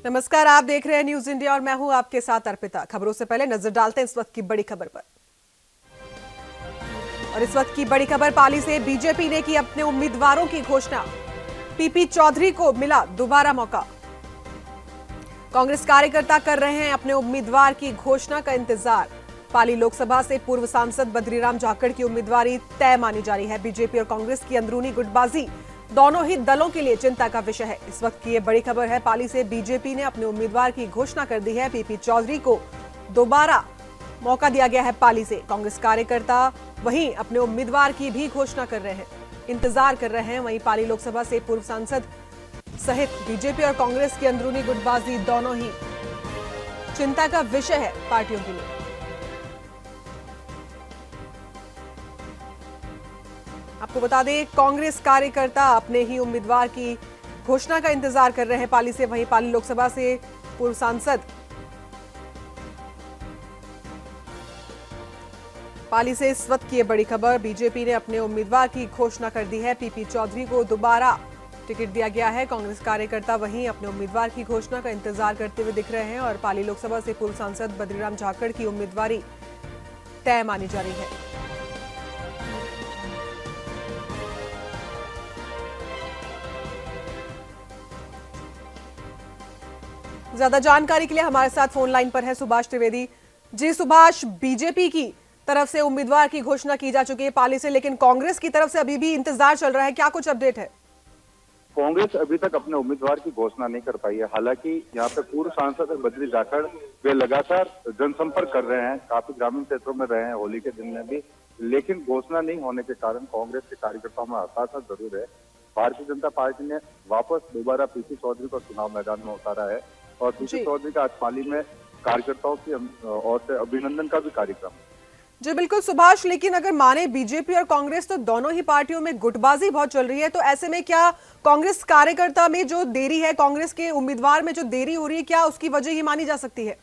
नमस्कार, आप देख रहे हैं न्यूज इंडिया और मैं हूं आपके साथ अर्पिता। खबरों से पहले नजर डालते हैं इस वक्त की बड़ी खबर पर। और इस वक्त की बड़ी खबर, पाली से बीजेपी ने की अपने उम्मीदवारों की घोषणा। पीपी चौधरी को मिला दोबारा मौका। कांग्रेस कार्यकर्ता कर रहे हैं अपने उम्मीदवार की घोषणा का इंतजार। पाली लोकसभा से पूर्व सांसद बद्रीराम जाखड़ की उम्मीदवारी तय मानी जा रही है। बीजेपी और कांग्रेस की अंदरूनी गुटबाजी दोनों ही दलों के लिए चिंता का विषय है। इस वक्त की ये बड़ी खबर है, पाली से बीजेपी ने अपने उम्मीदवार की घोषणा कर दी है। पीपी चौधरी को दोबारा मौका दिया गया है पाली से। कांग्रेस कार्यकर्ता वहीं अपने उम्मीदवार की भी घोषणा कर रहे हैं, इंतजार कर रहे हैं। वहीं पाली लोकसभा से पूर्व सांसद सहित बीजेपी और कांग्रेस की अंदरूनी गुटबाजी दोनों ही चिंता का विषय है पार्टियों के लिए। आपको बता दें, कांग्रेस कार्यकर्ता अपने ही उम्मीदवार की घोषणा का इंतजार कर रहे हैं पाली से। वहीं पाली लोकसभा से पूर्व सांसद पाली से इस वक्त की ये बड़ी खबर, बीजेपी ने अपने उम्मीदवार की घोषणा कर दी है। पीपी चौधरी को दोबारा टिकट दिया गया है। कांग्रेस कार्यकर्ता वहीं अपने उम्मीदवार की घोषणा का इंतजार करते हुए दिख रहे हैं और पाली लोकसभा से पूर्व सांसद बद्रीराम जाखड़ की उम्मीदवारी तय मानी जा रही है। ज्यादा जानकारी के लिए हमारे साथ फोन लाइन पर है सुभाष त्रिवेदी। जी सुभाष, बीजेपी की तरफ से उम्मीदवार की घोषणा की जा चुकी है पाली से, लेकिन कांग्रेस की तरफ से अभी भी इंतजार चल रहा है, क्या कुछ अपडेट है? कांग्रेस अभी तक अपने उम्मीदवार की घोषणा नहीं कर पाई है। हालांकि यहाँ पे पूर्व सांसद बद्री जाखड़ वे लगातार जनसंपर्क कर रहे हैं, काफी ग्रामीण क्षेत्रों में रहे हैं होली के दिन में भी, लेकिन घोषणा नहीं होने के कारण कांग्रेस के कार्यकर्ताओं में हताशा जरूर है। भारतीय जनता पार्टी ने वापस दोबारा पीपी चौधरी को चुनाव मैदान में उतारा है और पीपी चौधरी का आज पाली में कार्यकर्ताओं की ओर से अभिनंदन का भी कार्यक्रम। जी बिल्कुल सुभाष, लेकिन अगर माने बीजेपी और कांग्रेस तो दोनों ही पार्टियों में गुटबाजी बहुत चल रही है, तो ऐसे में क्या कांग्रेस कार्यकर्ता में जो देरी है, कांग्रेस के उम्मीदवार में जो देरी हो रही है, क्या उसकी वजह ही मानी जा सकती है?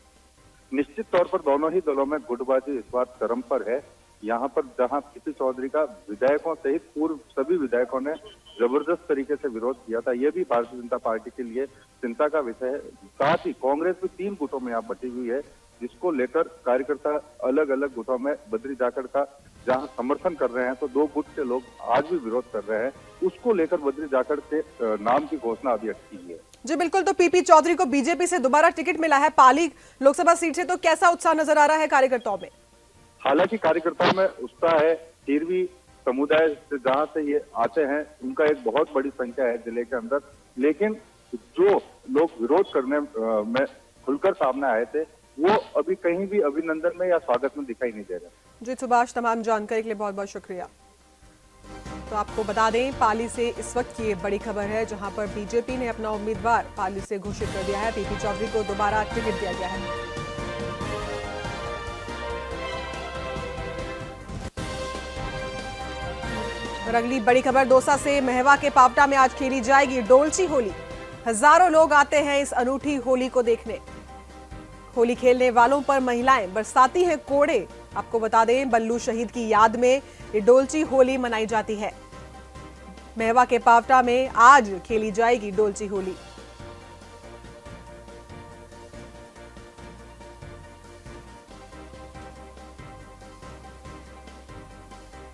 निश्चित तौर पर दोनों ही दलों में गुटबाजी इस बार चरम पर है। यहाँ पर जहां पीपी चौधरी का विधायकों सहित पूर्व सभी विधायकों ने जबरदस्त तरीके से विरोध किया था, ये भी भारतीय जनता पार्टी के लिए चिंता का विषय है। साथ ही कांग्रेस भी 3 गुटों में यहाँ बटी हुई है, जिसको लेकर कार्यकर्ता अलग अलग गुटों में बद्री जाखड़ का जहां समर्थन कर रहे हैं, तो 2 गुट के लोग आज भी विरोध कर रहे हैं। उसको लेकर बद्री जाखड़ के नाम की घोषणा अभी अटकी हुई है। जी बिल्कुल, तो पीपी चौधरी को बीजेपी से दोबारा टिकट मिला है पाली लोकसभा सीट से, तो कैसा उत्साह नजर आ रहा है कार्यकर्ताओं में? हालांकि कार्यकर्ताओं में उत्साह है। टिरवी समुदाय से जहां से ये आते हैं उनका एक बहुत बड़ी संख्या है जिले के अंदर, लेकिन जो लोग विरोध करने में खुलकर सामने आए थे वो अभी कहीं भी अभिनंदन में या स्वागत में दिखाई नहीं दे रहे। जी सुभाष, तमाम जानकारी के लिए बहुत बहुत शुक्रिया। तो आपको बता दें, पाली से इस वक्त की ये बड़ी खबर है, जहां पर बीजेपी ने अपना उम्मीदवार पाली से घोषित कर दिया है। पीपी चौधरी को दोबारा टिकट दिया गया है। और अगली बड़ी खबर, दौसा से महवा के पावटा में आज खेली जाएगी डोलची होली। हजारों लोग आते हैं इस अनूठी होली को देखने। होली खेलने वालों पर महिलाएं बरसाती हैं कोड़े। आपको बता दें, बल्लू शहीद की याद में ये डोलची होली मनाई जाती है। महवा के पावटा में आज खेली जाएगी डोलची होली।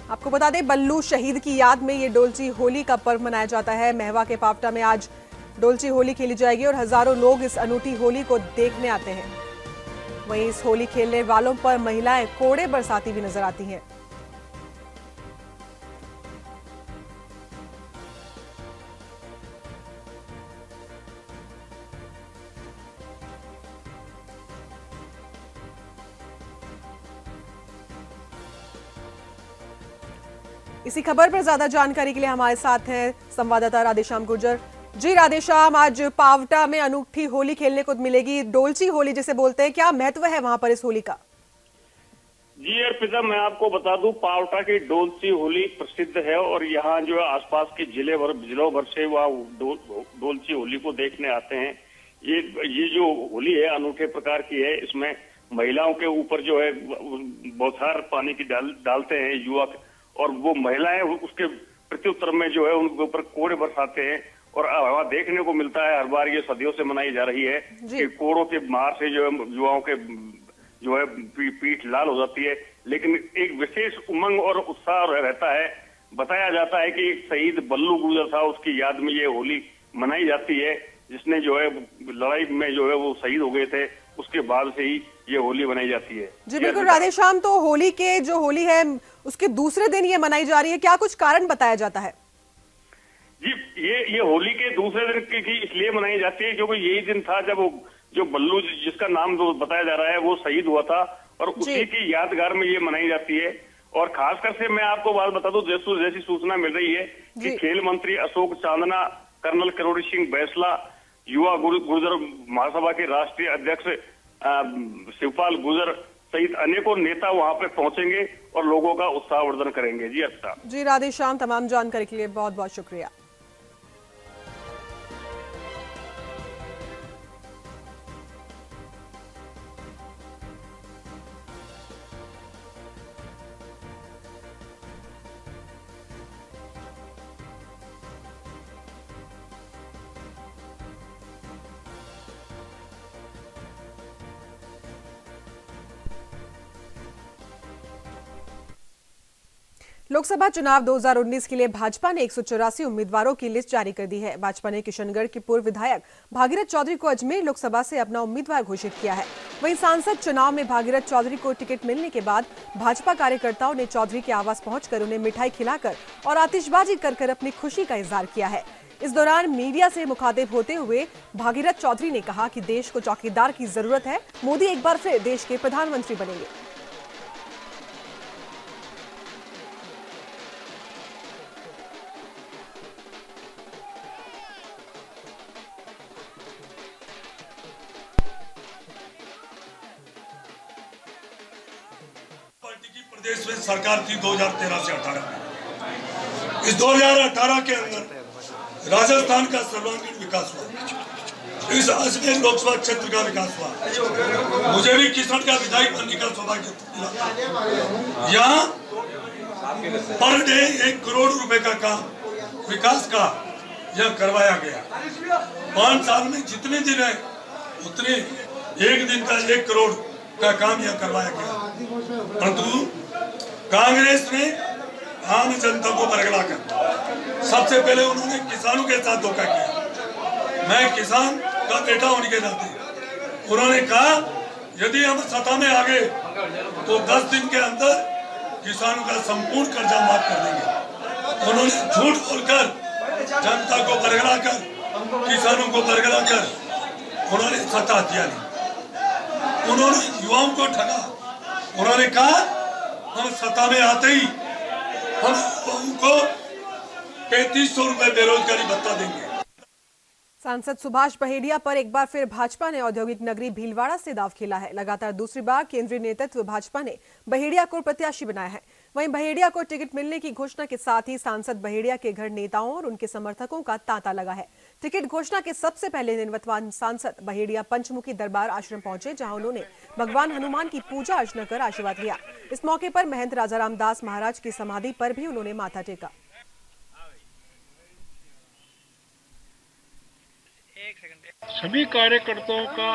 आपको बता दें, बल्लू शहीद की याद में ये डोलची होली का पर्व मनाया जाता है। महवा के पावटा में आज डोलची होली खेली जाएगी और हजारों लोग इस अनूठी होली को देखने आते हैं। वहीं इस होली खेलने वालों पर महिलाएं कोड़े बरसाती भी नजर आती हैं। इसी खबर पर ज्यादा जानकारी के लिए हमारे साथ हैं संवाददाता राधेश्याम गुर्जर। जी राधेश्याम, आज पावटा में अनूठी होली खेलने को मिलेगी, डोलची होली जिसे बोलते हैं, क्या महत्व है वहां पर इस होली का? जी अर्पिता, मैं आपको बता दूं, पावटा की डोलची होली प्रसिद्ध है और यहाँ जो है आसपास के जिलों भर से वह डोलची होली को देखने आते हैं। ये जो होली है अनूठे प्रकार की है। इसमें महिलाओं के ऊपर जो है बौछार पानी की डालते हैं युवक, और वो महिलाएं उसके प्रत्युत्तर में जो है उनके ऊपर कोड़े बरसाते हैं और वहाँ देखने को मिलता है हर बार, ये सदियों से मनाई जा रही है कि कोड़ों के मार से जो है युवाओं के जो है पीठ लाल हो जाती है, लेकिन एक विशेष उमंग और उत्साह रहता है। बताया जाता है कि एक शहीद बल्लू गुर्जर था, उसकी याद में ये होली मनाई जाती है, जिसने जो है लड़ाई में जो है वो शहीद हो गए थे, उसके बाद से ही ये होली मनाई जाती है। जी बिल्कुल राधेश्याम, तो होली है उसके दूसरे दिन ये मनाई जा रही है, क्या कुछ कारण बताया जाता है? जी ये होली के दूसरे दिन की इसलिए मनाई जाती है क्योंकि यही दिन था जब जो बल्लू जिसका नाम जो बताया जा रहा है वो शहीद हुआ था, और उसी की यादगार में ये मनाई जाती है। और खासकर से मैं आपको बात बता दूं, जैसी सूचना मिल रही है कि खेल मंत्री अशोक चांदना, कर्नल किरोड़ी सिंह बैसला, युवा गुर्जर महासभा के राष्ट्रीय अध्यक्ष शिवपाल गुर्जर सहित अनेकों नेता वहां पे पहुंचेंगे और लोगों का उत्साहवर्धन करेंगे। जी अच्छा जी राधेश्याम, तमाम जानकारी के लिए बहुत बहुत शुक्रिया। लोकसभा चुनाव 2019 के लिए भाजपा ने 184 उम्मीदवारों की लिस्ट जारी कर दी है। भाजपा ने किशनगढ़ के पूर्व विधायक भागीरथ चौधरी को अजमेर लोकसभा से अपना उम्मीदवार घोषित किया है। वहीं सांसद चुनाव में भागीरथ चौधरी को टिकट मिलने के बाद भाजपा कार्यकर्ताओं ने चौधरी के आवास पहुंचकर उन्हें मिठाई खिलाकर और आतिशबाजी कर अपनी खुशी का इजहार किया है। इस दौरान मीडिया से मुखातिब होते हुए भागीरथ चौधरी ने कहा कि देश को चौकीदार की जरूरत है, मोदी एक बार फिर देश के प्रधानमंत्री बनेंगे। प्रदेश में सरकार थी 2013 से 18 में। इस 2018 के अंदर राजस्थान का सर्वांगीण विकास हुआ, इस अजमेर लोकसभा क्षेत्र का विकास हुआ, मुझे भी किसान का विधायक बनने का सौभाग्य मिला। यहाँ पर डे 1 करोड़ रुपए का काम विकास का यह करवाया गया। 5 साल में जितने दिन है उतने एक दिन का 1 करोड़ का काम यह करवाया गया। परंतु कांग्रेस ने आम जनता को बरगलाकर सबसे पहले उन्होंने किसानों के साथ धोखा किया। मैं किसान का बेटा होने के नाते उन्होंने कहा यदि हम सत्ता में आ गए तो 10 दिन के अंदर किसानों का संपूर्ण कर्जा माफ कर देंगे। उन्होंने झूठ बोलकर जनता को बरगलाकर, किसानों को बरगलाकर उन्होंने सत्ता हथिया ली। उन्होंने युवाओं को ठगा। उन्होंने कहा हम सत्ता में आते ही हम उनको 3500 रुपए बेरोजगारी भत्ता देंगे। सांसद सुभाष बहेड़िया पर एक बार फिर भाजपा ने औद्योगिक नगरी भीलवाड़ा से दाव खेला है। लगातार दूसरी बार केंद्रीय नेतृत्व भाजपा ने बहेड़िया को प्रत्याशी बनाया है। वहीं बहेड़िया को टिकट मिलने की घोषणा के साथ ही सांसद बहेड़िया के घर नेताओं और उनके समर्थकों का तांता लगा है। टिकट घोषणा के सबसे पहले निवर्तमान सांसद बहेड़िया पंचमुखी दरबार आश्रम पहुंचे, जहां उन्होंने भगवान हनुमान की पूजा अर्चना कर आशीर्वाद लिया। इस मौके पर महंत राजाराम दास महाराज की समाधि पर भी उन्होंने माथा टेका। सभी कार्यकर्ताओं का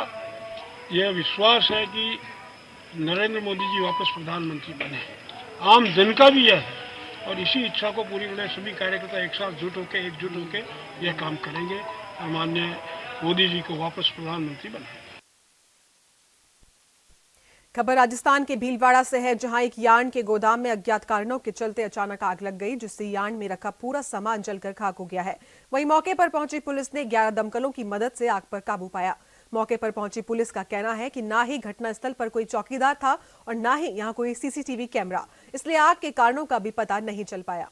यह विश्वास है कि नरेंद्र मोदी जी वापस प्रधानमंत्री बने। आम जन का भी यह है और इसी इच्छा को पूरी करने सभी कार्यकर्ता एक साथ एकजुट होकर यह काम करेंगे और माननीय मोदी जी को वापस प्रधानमंत्री बनाएंगे। खबर राजस्थान के भीलवाड़ा से है, जहां एक यार्न के गोदाम में अज्ञात कारणों के चलते अचानक आग लग गई, जिससे यार्न में रखा पूरा सामान जलकर खाक हो गया है। वहीं मौके पर पहुंची पुलिस ने 11 दमकलों की मदद से आग पर काबू पाया। मौके पर पहुंची पुलिस का कहना है कि ना ही घटनास्थल पर कोई चौकीदार था और ना ही यहां कोई सीसीटीवी कैमरा, इसलिए आग के कारणों का भी पता नहीं चल पाया।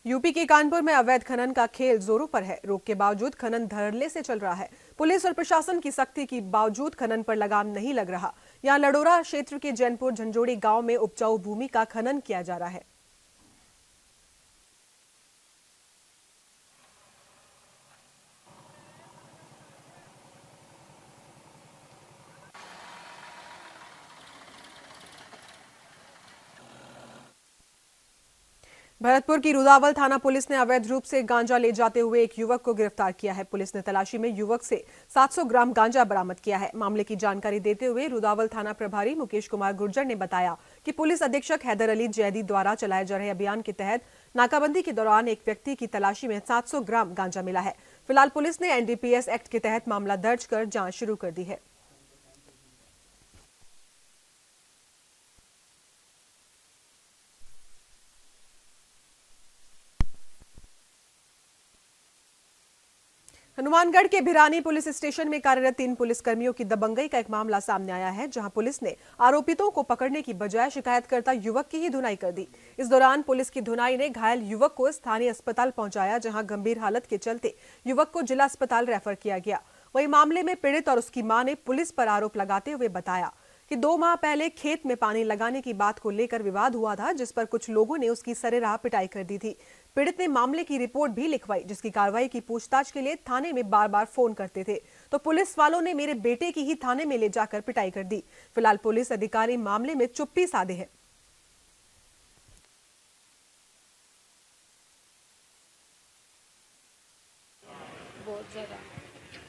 यूपी के कानपुर में अवैध खनन का खेल जोरों पर है। रोक के बावजूद खनन धड़ल्ले से चल रहा है। पुलिस और प्रशासन की सख्ती के बावजूद खनन पर लगाम नहीं लग रहा। यहां लडोरा क्षेत्र के जैनपुर झंझोड़ी गांव में उपजाऊ भूमि का खनन किया जा रहा है। भरतपुर की रुदावल थाना पुलिस ने अवैध रूप से गांजा ले जाते हुए एक युवक को गिरफ्तार किया है। पुलिस ने तलाशी में युवक से 700 ग्राम गांजा बरामद किया है। मामले की जानकारी देते हुए रुदावल थाना प्रभारी मुकेश कुमार गुर्जर ने बताया कि पुलिस अधीक्षक हैदर अली जैदी द्वारा चलाए जा रहे अभियान के तहत नाकाबंदी के दौरान एक व्यक्ति की तलाशी में 700 ग्राम गांजा मिला है। फिलहाल पुलिस ने एनडीपीएस एक्ट के तहत मामला दर्ज कर जांच शुरू कर दी है। हनुमानगढ़ के भिरानी पुलिस स्टेशन में कार्यरत 3 पुलिसकर्मियों की दबंगई का एक मामला सामने आया है, जहां पुलिस ने आरोपितों को पकड़ने की बजाय शिकायतकर्ता युवक की ही धुनाई कर दी। इस दौरान पुलिस की धुनाई ने घायल युवक को स्थानीय अस्पताल पहुंचाया, जहां गंभीर हालत के चलते युवक को जिला अस्पताल रेफर किया गया। वहीं मामले में पीड़ित और उसकी मां ने पुलिस पर आरोप लगाते हुए बताया कि 2 माह पहले खेत में पानी लगाने की बात को लेकर विवाद हुआ था, जिस पर कुछ लोगों ने उसकी सरेराह पिटाई कर दी थी। पीड़ित ने मामले की रिपोर्ट भी लिखवाई, जिसकी कार्रवाई की पूछताछ के लिए थाने में बार-बार फोन करते थे, तो पुलिस वालों ने मेरे बेटे की ही थाने में ले जाकर पिटाई कर दी। फिलहाल पुलिस अधिकारी मामले में चुप्पी साधे हैं। बहुत ज्यादा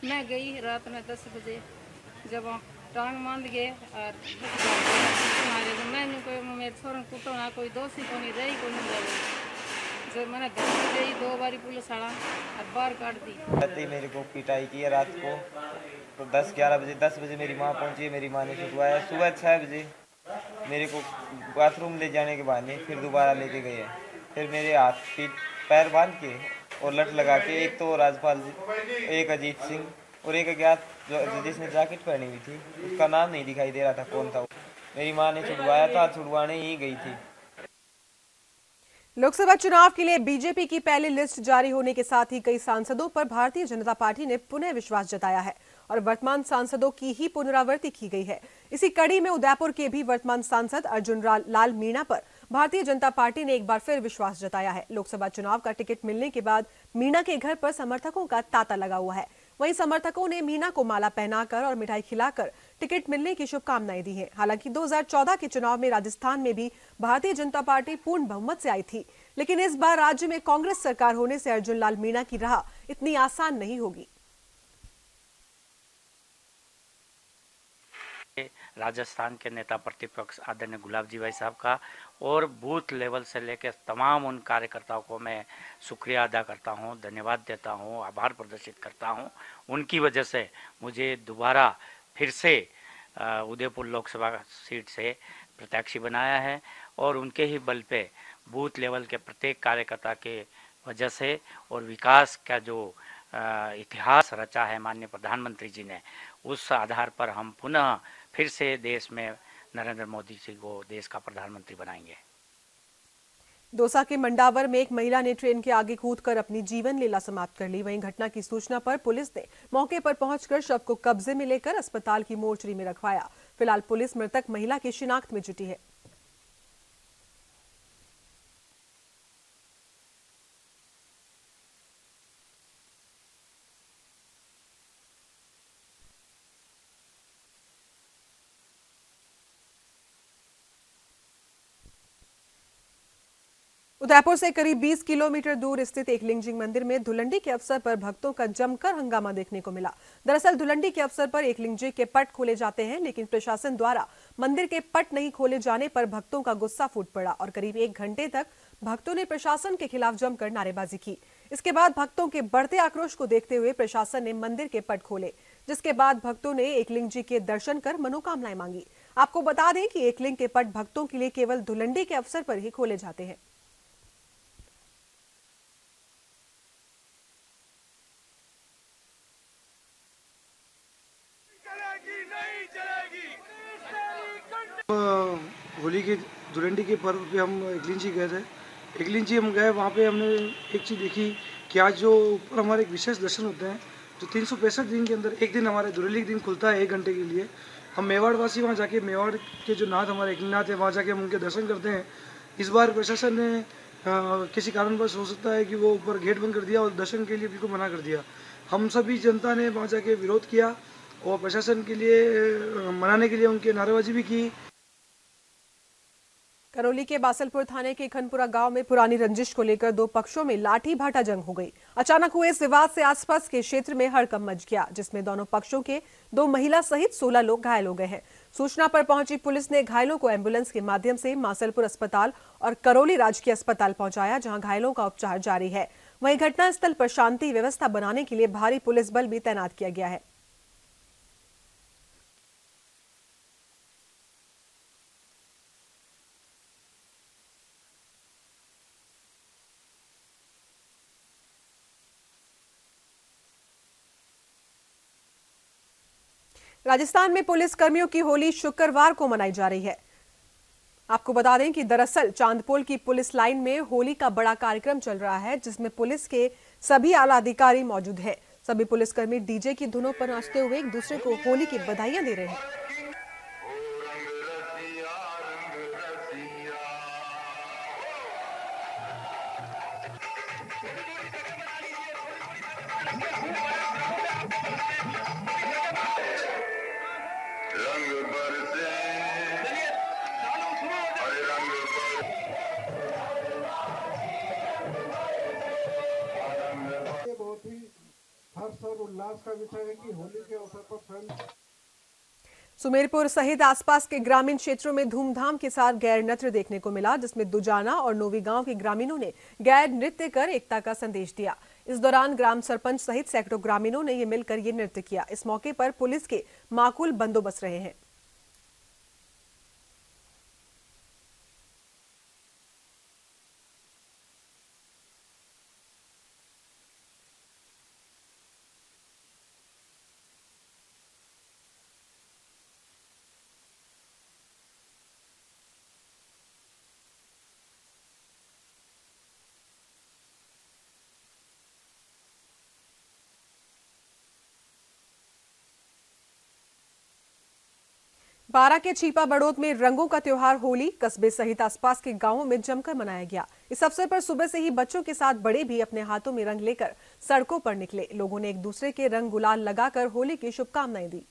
मैं गई रात में 10 बजे, जब टांग मांद गए और मैंने कोई मेरे छोरन कुटो ना कोई दोषी को नहीं रही को नहीं रही, जब मैंने घर में गई 2 बारी पुलिस आड़ा और बाहर काट दी। कहते ही मेरे को पिटाई की है रात को, तो 10 बजे मेरी माँ पहुंची। मेरी माँ ने छुटवाया। सुबह 6 बजे मेरे को बाथरूम ले जाने के बहाने फिर दोबारा लेके गए हैं। फिर मेरे हाथ पीठ पैर बांध के और लट लगा के, एक तो राजपाल जी, एक अजीत सिंह और एक अज्ञात जिसने जैकेट पहनी हुई थी, उसका नाम नहीं दिखाई दे रहा था कौन था। मेरी माँ ने छुड़वाया था, छुड़वाने ही गई थी। लोकसभा चुनाव के लिए बीजेपी की पहली लिस्ट जारी होने के साथ ही कई सांसदों पर भारतीय जनता पार्टी ने पुनः विश्वास जताया है और वर्तमान सांसदों की ही पुनरावृत्ति की गई है। इसी कड़ी में उदयपुर के भी वर्तमान सांसद अर्जुन लाल मीणा पर भारतीय जनता पार्टी ने एक बार फिर विश्वास जताया है। लोकसभा चुनाव का टिकट मिलने के बाद मीणा के घर पर समर्थकों का तांता लगा हुआ है। वहीं समर्थकों ने मीणा को माला पहनाकर और मिठाई खिलाकर टिकट मिलने की शुभकामनाएं दी हैं। हालांकि 2014 के चुनाव में राजस्थान में भी भारतीय जनता पार्टी पूर्ण बहुमत से आई थी, लेकिन इस बार राज्य में कांग्रेस सरकार होने से अर्जुन लाल मीणा की राह इतनी आसान नहीं होगी। राजस्थान के नेता प्रतिपक्ष आदरणीय गुलाब जी भाई साहब का और बूथ लेवल से लेकर तमाम उन कार्यकर्ताओं को मैं शुक्रिया अदा करता हूं, धन्यवाद देता हूं, आभार प्रदर्शित करता हूं। उनकी वजह से मुझे दोबारा फिर से उदयपुर लोकसभा सीट से प्रत्याशी बनाया है और उनके ही बल पे बूथ लेवल के प्रत्येक कार्यकर्ता के वजह से और विकास का जो इतिहास रचा है माननीय प्रधानमंत्री जी ने, उस आधार पर हम पुनः फिर से देश में नरेंद्र मोदी जी को देश का प्रधानमंत्री बनाएंगे। दौसा के मंडावर में एक महिला ने ट्रेन के आगे कूदकर अपनी जीवन लीला समाप्त कर ली। वहीं घटना की सूचना पर पुलिस ने मौके पर पहुंचकर शव को कब्जे में लेकर अस्पताल की मोर्चरी में रखवाया। फिलहाल पुलिस मृतक महिला की शिनाख्त में जुटी है। उदयपुर से करीब 20 किलोमीटर दूर स्थित एकलिंगजी मंदिर में धुलंडी के अवसर पर भक्तों का जमकर हंगामा देखने को मिला। दरअसल धुलंडी के अवसर पर एकलिंगजी के पट खोले जाते हैं, लेकिन प्रशासन द्वारा मंदिर के पट नहीं खोले जाने पर भक्तों का गुस्सा फूट पड़ा और करीब 1 घंटे तक भक्तों ने प्रशासन के खिलाफ जमकर नारेबाजी की। इसके बाद भक्तों के बढ़ते आक्रोश को देखते हुए प्रशासन ने मंदिर के पट खोले, जिसके बाद भक्तों ने एकलिंगजी के दर्शन कर मनोकामनाएं मांगी। आपको बता दें कि एकलिंग के पट भक्तों के लिए केवल धुलंडी के अवसर पर ही खोले जाते हैं। होली के धुलंडी के पर्व पे हम एकलिंजी गए थे। एकलिंजी हम गए, वहाँ पे हमने एक चीज़ देखी कि आज जो ऊपर हमारे एक विशेष दर्शन होते हैं, जो 365 दिन के अंदर एक दिन हमारे धुलंडी दिन खुलता है 1 घंटे के लिए। हम मेवाड़ वासी वहाँ जाके, मेवाड़ के जो नाथ हमारे एकलिंगनाथ है, वहाँ जाके हम उनके दर्शन करते हैं। इस बार प्रशासन ने किसी कारणवश हो सकता है कि वो ऊपर गेट बंद कर दिया और दर्शन के लिए बिल्कुल मना कर दिया। हम सभी जनता ने वहाँ जाके विरोध किया और प्रशासन के लिए मनाने के लिए उनकी नारेबाजी भी की। करौली के बासलपुर थाने के खनपुरा गांव में पुरानी रंजिश को लेकर दो पक्षों में लाठी भाटा जंग हो गई। अचानक हुए इस विवाद से आसपास के क्षेत्र में हड़कंप मच गया, जिसमें दोनों पक्षों के 2 महिला सहित 16 लोग घायल हो गए हैं। सूचना पर पहुंची पुलिस ने घायलों को एम्बुलेंस के माध्यम से मासलपुर अस्पताल और करौली राजकीय अस्पताल पहुंचाया, जहां घायलों का उपचार जारी है। वहीं घटनास्थल पर शांति व्यवस्था बनाने के लिए भारी पुलिस बल भी तैनात किया गया है। राजस्थान में पुलिस कर्मियों की होली शुक्रवार को मनाई जा रही है। आपको बता दें कि दरअसल चांदपोल की पुलिस लाइन में होली का बड़ा कार्यक्रम चल रहा है, जिसमें पुलिस के सभी आला अधिकारी मौजूद हैं। सभी पुलिसकर्मी डीजे की धुनों पर नाचते हुए एक दूसरे को होली की बधाइयां दे रहे हैं। बहुत ही हर्ष और उल्लास का विषय है कि होली के अवसर पर स्वयं सुमेरपुर सहित आसपास के ग्रामीण क्षेत्रों में धूमधाम के साथ गैर नृत्य देखने को मिला, जिसमें दुजाना और नोवी गांव के ग्रामीणों ने गैर नृत्य कर एकता का संदेश दिया। इस दौरान ग्राम सरपंच सहित सैकड़ों ग्रामीणों ने मिलकर ये नृत्य किया। इस मौके पर पुलिस के माकूल बंदोबस्त रहे हैं। बारा के छीपा बड़ौद में रंगों का त्योहार होली कस्बे सहित आसपास के गांवों में जमकर मनाया गया। इस अवसर पर सुबह से ही बच्चों के साथ बड़े भी अपने हाथों में रंग लेकर सड़कों पर निकले। लोगों ने एक दूसरे के रंग गुलाल लगाकर होली की शुभकामनाएं दी।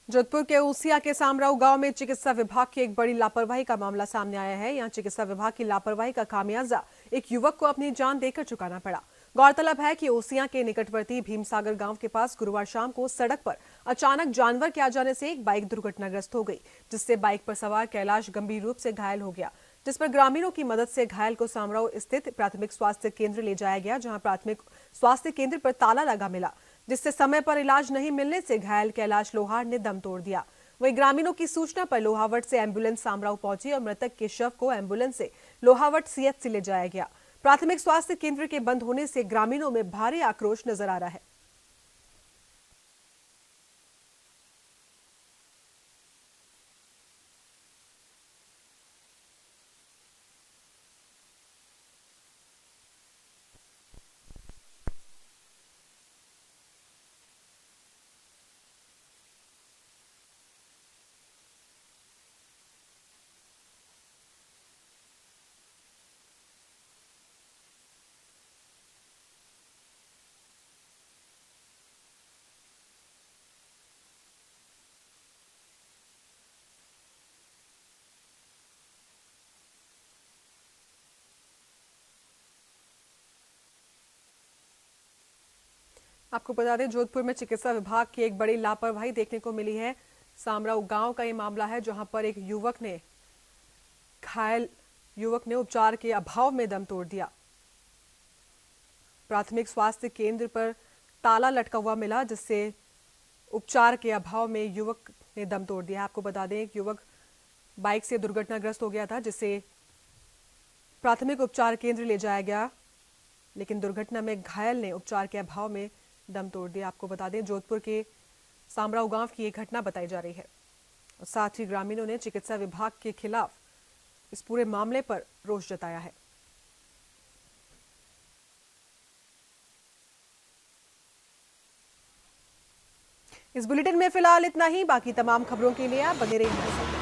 जोधपुर के ऊसिया के सामराऊ गांव में चिकित्सा विभाग की एक बड़ी लापरवाही का मामला सामने आया है। यहां चिकित्सा विभाग की लापरवाही का खामियाजा एक युवक को अपनी जान देकर चुकाना पड़ा। गौरतलब है कि ऊसिया के निकटवर्ती भीमसागर गांव के पास गुरुवार शाम को सड़क पर अचानक जानवर के आ जाने से एक बाइक दुर्घटनाग्रस्त हो गई, जिससे बाइक पर सवार कैलाश गंभीर रूप से घायल हो गया, जिस पर ग्रामीणों की मदद से घायल को सामराऊ स्थित प्राथमिक स्वास्थ्य केंद्र ले जाया गया, जहां प्राथमिक स्वास्थ्य केंद्र पर ताला लगा मिला, जिससे समय पर इलाज नहीं मिलने से घायल कैलाश लोहार ने दम तोड़ दिया। वहीं ग्रामीणों की सूचना पर लोहावट से एम्बुलेंस सामराऊ पहुंची और मृतक के शव को एम्बुलेंस से लोहावट सीएचसी ले जाया गया। प्राथमिक स्वास्थ्य केंद्र के बंद होने से ग्रामीणों में भारी आक्रोश नजर आ रहा है। आपको बता दें, जोधपुर में चिकित्सा विभाग की एक बड़ी लापरवाही देखने को मिली है। सामराऊ गांव का ये मामला है, जहां पर एक घायल युवक ने उपचार के अभाव में दम तोड़ दिया। प्राथमिक स्वास्थ्य केंद्र पर ताला लटका हुआ मिला, जिससे उपचार के अभाव में युवक ने दम तोड़ दिया। आपको बता दें, एक युवक बाइक से दुर्घटनाग्रस्त हो गया था, जिसे प्राथमिक उपचार केंद्र ले जाया गया, लेकिन दुर्घटना में घायल ने उपचार के अभाव में दम तोड़ दिया। आपको बता दें, जोधपुर के सामराऊ गांव की एक घटना बताई जा रही है। और साथ ही ग्रामीणों ने चिकित्सा विभाग के खिलाफ इस पूरे मामले पर रोष जताया है। इस बुलेटिन में फिलहाल इतना ही। बाकी तमाम खबरों के लिए आप बने रहिए।